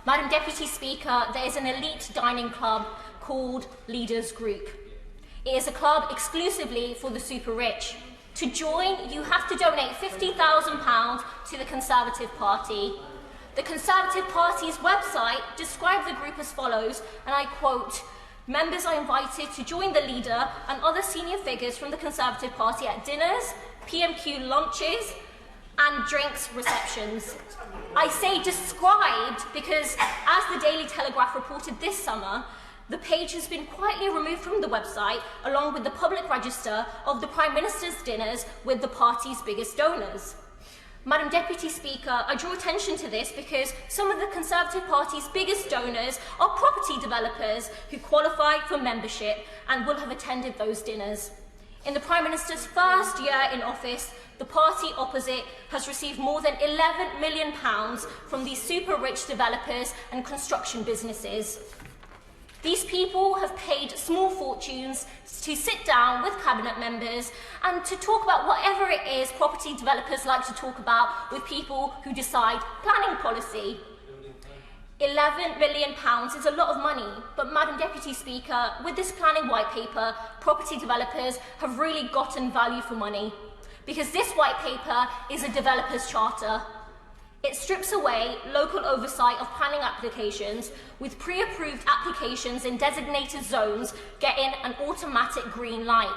Madam Deputy Speaker, there is an elite dining club called Leaders Group. It is a club exclusively for the super rich. To join, you have to donate £50,000 to the Conservative Party. The Conservative Party's website describes the group as follows, and I quote, "Members are invited to join the leader and other senior figures from the Conservative Party at dinners, PMQ lunches, and drinks receptions." I say described because, as the Daily Telegraph reported this summer, the page has been quietly removed from the website along with the public register of the Prime Minister's dinners with the party's biggest donors. Madam Deputy Speaker, I draw attention to this because some of the Conservative Party's biggest donors are property developers who qualify for membership and will have attended those dinners. In the Prime Minister's first year in office, the party opposite has received more than £11 million from these super rich developers and construction businesses. These people have paid small fortunes to sit down with cabinet members and to talk about whatever it is property developers like to talk about with people who decide planning policy. £11 million is a lot of money, but Madam Deputy Speaker, with this planning white paper, property developers have really gotten value for money, because this white paper is a developer's charter. It strips away local oversight of planning applications, with pre-approved applications in designated zones getting an automatic green light.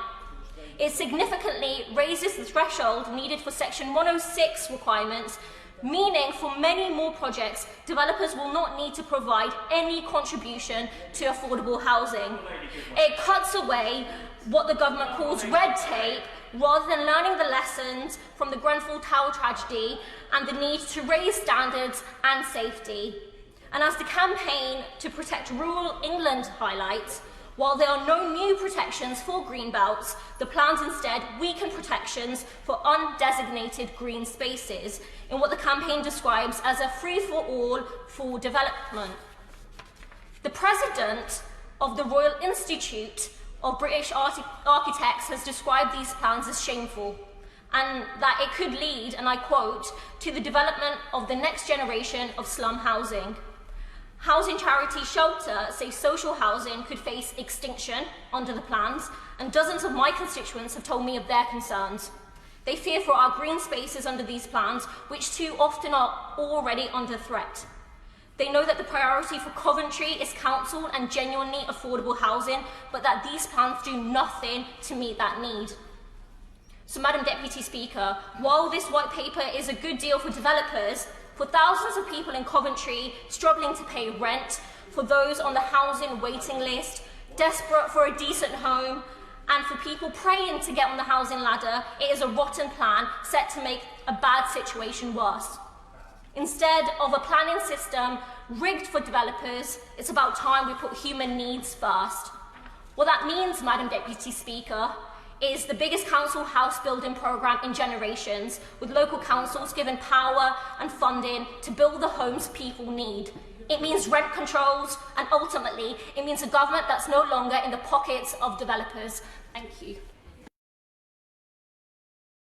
It significantly raises the threshold needed for Section 106 requirements, meaning for many more projects, developers will not need to provide any contribution to affordable housing. It cuts away what the government calls red tape, rather than learning the lessons from the Grenfell Tower tragedy and the need to raise standards and safety. And as the campaign to protect rural England highlights, while there are no new protections for green belts, the plans instead weaken protections for undesignated green spaces in what the campaign describes as a free-for-all for development. The president of the Royal Institute of British Architects has described these plans as shameful, and that it could lead, and I quote, to the development of the next generation of slum housing. Housing charity Shelter say social housing could face extinction under the plans, and dozens of my constituents have told me of their concerns. They fear for our green spaces under these plans, which too often are already under threat. They know that the priority for Coventry is council and genuinely affordable housing, but that these plans do nothing to meet that need. So, Madam Deputy Speaker, while this white paper is a good deal for developers, for thousands of people in Coventry struggling to pay rent, for those on the housing waiting list, desperate for a decent home, and for people praying to get on the housing ladder, it is a rotten plan set to make a bad situation worse. Instead of a planning system rigged for developers, it's about time we put human needs first. What that means, Madam Deputy Speaker, is the biggest council house building programme in generations, with local councils given power and funding to build the homes people need. It means rent controls, and ultimately, it means a government that's no longer in the pockets of developers. Thank you.